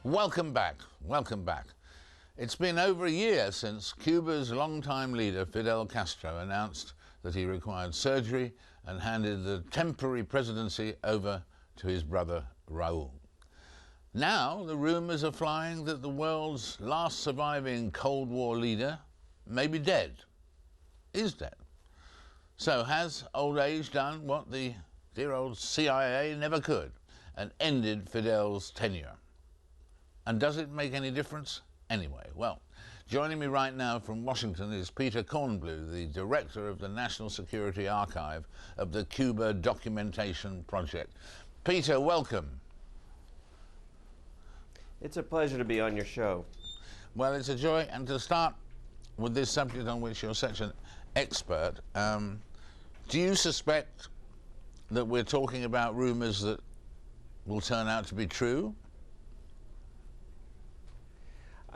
Welcome back. Welcome back. It's been over a year since Cuba's longtime leader, Fidel Castro, announced that he required surgery and handed the temporary presidency over to his brother, Raul. Now, the rumours are flying that the world's last surviving Cold War leader may be dead, is dead. So has old age done what the dear old CIA never could and ended Fidel's tenure? And does it make any difference anyway? Well, joining me right now from Washington is Peter Kornblue, the director of the National Security Archive of the Cuba Documentation Project. Peter, welcome. It's a pleasure to be on your show. Well, it's a joy, and to start with this subject on which you're such an expert, do you suspect that we're talking about rumours that will turn out to be true?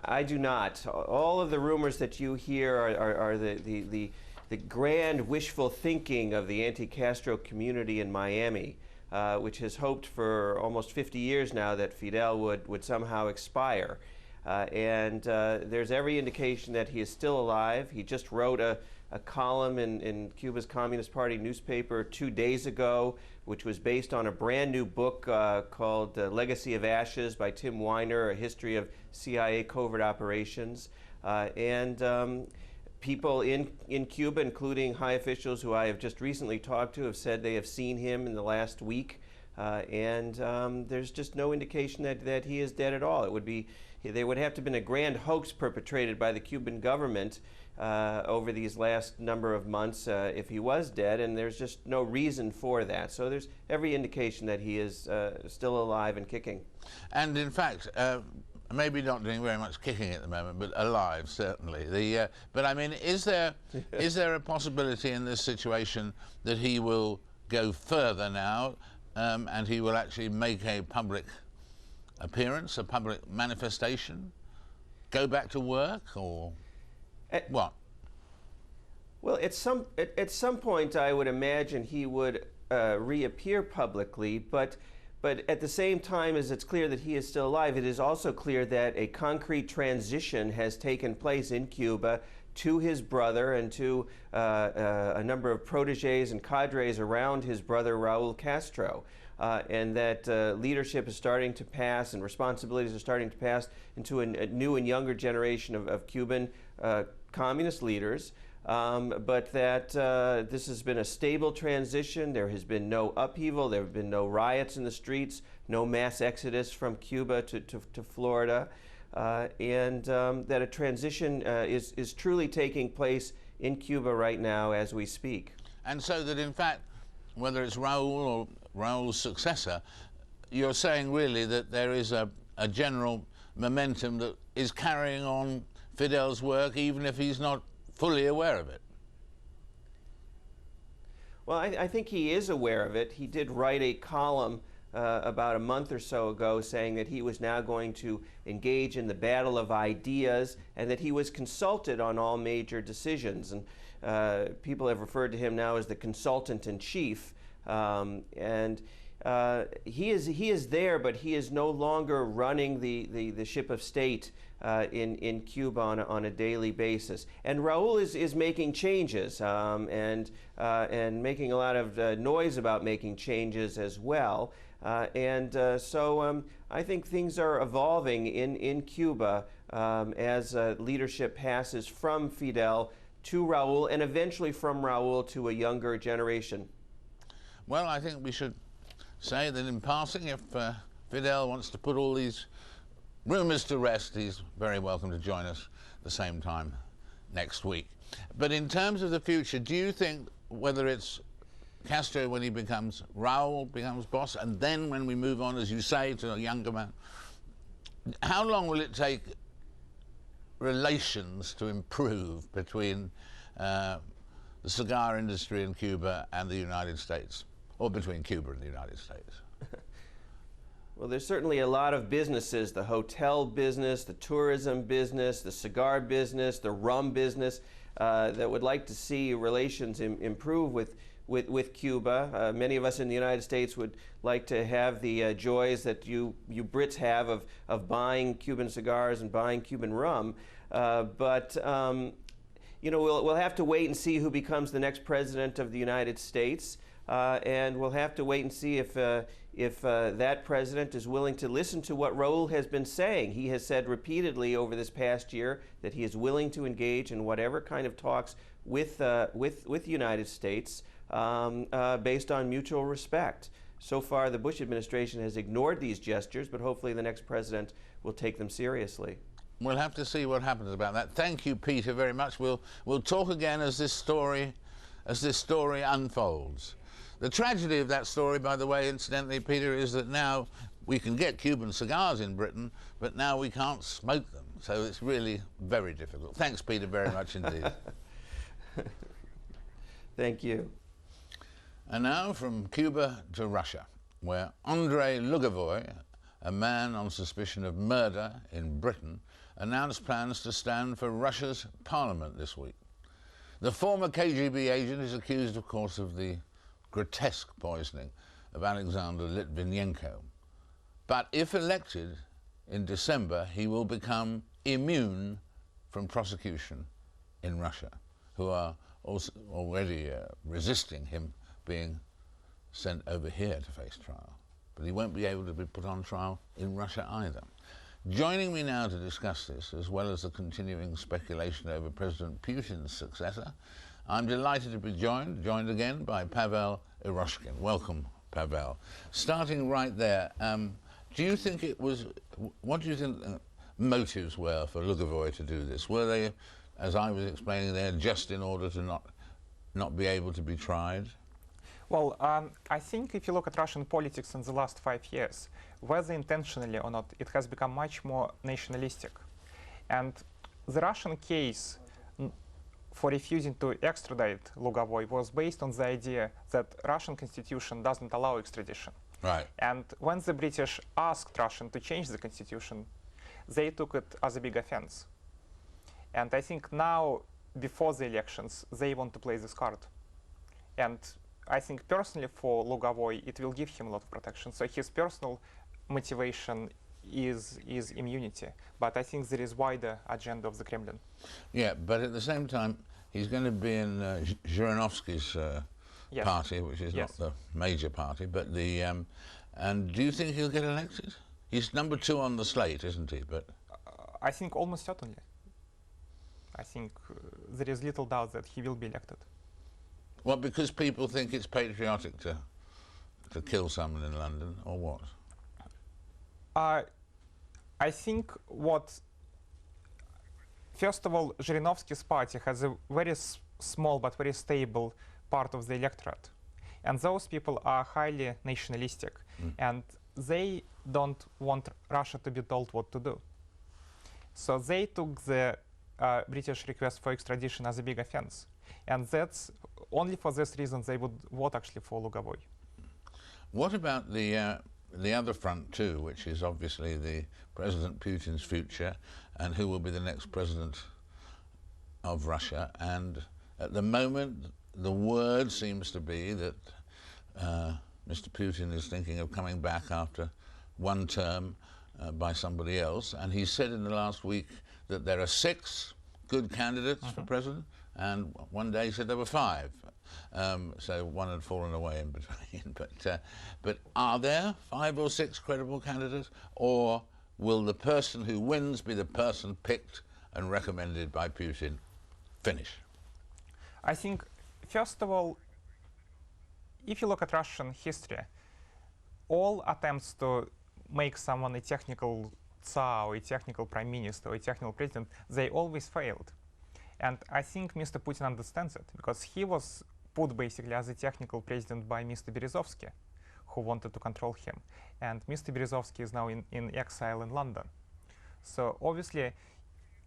I do not. All of the rumors that you hear are the grand wishful thinking of the anti-Castro community in Miami, which has hoped for almost 50 years now that Fidel would somehow expire. And there's every indication that he is still alive. He just wrote a column in Cuba's Communist Party newspaper 2 days ago, which was based on a brand new book called Legacy of Ashes by Tim Weiner, A History of CIA Covert Operations. People in Cuba, including high officials who I have just recently talked to, have said they have seen him in the last week. There's just no indication that he is dead at all. There would have to have been a grand hoax perpetrated by the Cuban government over these last number of months if he was dead, and there's just no reason for that. So there's every indication that he is still alive and kicking. And in fact, maybe not doing very much kicking at the moment, but alive, certainly. But I mean, is there a possibility in this situation that he will go further now and he will actually make a public appearance, a public manifestation, go back to work, or what? Well, at some point, I would imagine he would reappear publicly, but at the same time as it's clear that he is still alive, it is also clear that a concrete transition has taken place in Cuba to his brother and to a number of protégés and cadres around his brother Raul Castro. And that leadership is starting to pass and responsibilities are starting to pass into a new and younger generation of Cuban communist leaders, but that this has been a stable transition. There has been no upheaval, there have been no riots in the streets, no mass exodus from Cuba to Florida, and that a transition is truly taking place in Cuba right now as we speak. And so that in fact, whether it's Raul or Raul's successor, you're saying really that there is a general momentum that is carrying on Fidel's work, even if he's not fully aware of it. Well, I think he is aware of it. He did write a column about a month or so ago saying that he was now going to engage in the battle of ideas and that he was consulted on all major decisions. And people have referred to him now as the consultant in chief. He is there, but he is no longer running the ship of state in Cuba on a daily basis. And Raul is making changes and making a lot of noise about making changes as well. So I think things are evolving in Cuba as leadership passes from Fidel to Raul and eventually from Raul to a younger generation. Well, I think we should say that in passing, if Fidel wants to put all these rumours to rest, he's very welcome to join us at the same time next week. But in terms of the future, do you think whether it's Castro when he becomes, Raul becomes boss, and then when we move on, as you say, to a younger man, how long will it take relations to improve between the cigar industry in Cuba and the United States? Or between Cuba and the United States? Well, there's certainly a lot of businesses, the hotel business, the tourism business, the cigar business, the rum business, that would like to see relations improve with Cuba. Many of us in the United States would like to have the joys that you Brits have of buying Cuban cigars and buying Cuban rum. But you know, we'll have to wait and see who becomes the next president of the United States, and we'll have to wait and see if that president is willing to listen to what Raul has been saying. He has said repeatedly over this past year that he is willing to engage in whatever kind of talks with the United States based on mutual respect. So far, the Bush administration has ignored these gestures, but hopefully the next president will take them seriously. We'll have to see what happens about that. Thank you, Peter, very much. We'll talk again as this story unfolds. The tragedy of that story, by the way, incidentally, Peter, is that now we can get Cuban cigars in Britain, but now we can't smoke them. So it's really very difficult. Thanks, Peter, very much indeed. Thank you. And now from Cuba to Russia, where Andrea Lugovoi, a man on suspicion of murder in Britain, announced plans to stand for Russia's parliament this week. The former KGB agent is accused, of course, of the grotesque poisoning of Alexander Litvinenko. But if elected in December, he will become immune from prosecution in Russia, who are also already resisting him being sent over here to face trial. But he won't be able to be put on trial in Russia either. Joining me now to discuss this, as well as the continuing speculation over President Putin's successor, I'm delighted to be joined again by Pavel Eroshkin. Welcome, Pavel. Starting right there, do you think it was, what do you think motives were for Lugovoi to do this? Were they, as I was explaining there, just in order to not be able to be tried? Well, I think if you look at Russian politics in the last 5 years, whether intentionally or not, it has become much more nationalistic. And the Russian case for refusing to extradite Lugovoi was based on the idea that Russian constitution doesn't allow extradition. Right. And when the British asked Russia to change the constitution, they took it as a big offense. And I think now, before the elections, they want to play this card. And I think personally for Lugovoi, it will give him a lot of protection. So his personal motivation is immunity. But I think there is wider agenda of the Kremlin. Yeah, but at the same time, he's going to be in Zhirinovsky's Yes. party, which is Yes. not the major party, but the... and do you think he'll get elected? He's number 2 on the slate, isn't he? But I think almost certainly. I think there is little doubt that he will be elected. well, because people think it's patriotic to kill someone in London, or what? I think first of all, Zhirinovsky's party has a very small but very stable part of the electorate. And those people are highly nationalistic. And they don't want Russia to be told what to do. So they took the British request for extradition as a big offense. And that's only for this reason they would vote actually for Lugovoi. What about the other front too, which is obviously the President Putin's future and who will be the next president of Russia? And at the moment, the word seems to be that Mr. Putin is thinking of coming back after one term by somebody else. And he said in the last week that there are 6 good candidates for president, and one day he said there were 5. So one had fallen away in between. But are there 5 or 6 credible candidates, or will the person who wins be the person picked and recommended by Putin? Finish. I think, first of all, if you look at Russian history, all attempts to make someone a technical Tsar, or a technical prime minister, or a technical president, they always failed. And I think Mr. Putin understands it, because he was put basically as a technical president by Mr. Berezovsky, who wanted to control him. And Mr. Berezovsky is now in exile in London. So obviously,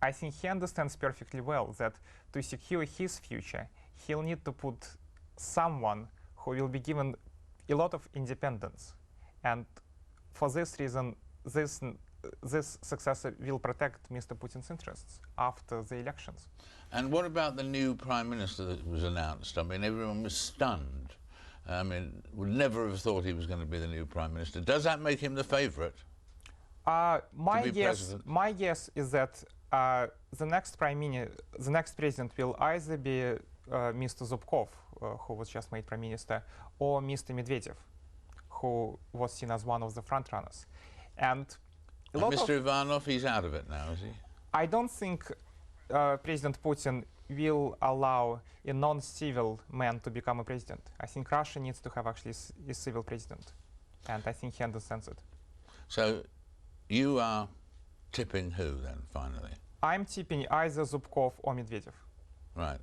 I think he understands perfectly well that to secure his future, he'll need to put someone who will be given a lot of independence. And for this reason, this this successor will protect Mr. Putin's interests after the elections. And what about the new prime minister that was announced? I mean, everyone was stunned. I mean, would never have thought he was going to be the new prime minister. Does that make him the favourite? My guess is that the next president will either be Mr. Zubkov, who was just made prime minister, or Mr. Medvedev, who was seen as one of the frontrunners. And Mr. Ivanov, he's out of it now, is he? I don't think President Putin will allow a non-civil man to become a president. I think Russia needs to have actually a civil president, and I think he understands it. So you are tipping who then, finally? I'm tipping either Zubkov or Medvedev. Right.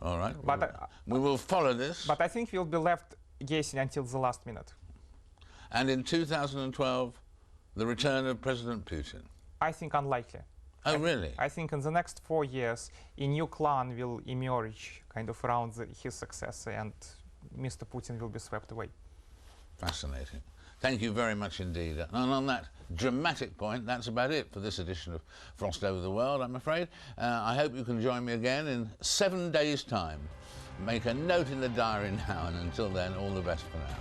All right. But we will follow this. But I think we'll be left guessing until the last minute. And in 2012, the return of President Putin? I think unlikely. Oh, really? I think in the next 4 years, a new clan will emerge kind of around his successor, and Mr. Putin will be swept away. Fascinating. Thank you very much indeed. And on that dramatic point, that's about it for this edition of Frost Over the World, I'm afraid. I hope you can join me again in 7 days' time. Make a note in the diary now, and until then, all the best for now.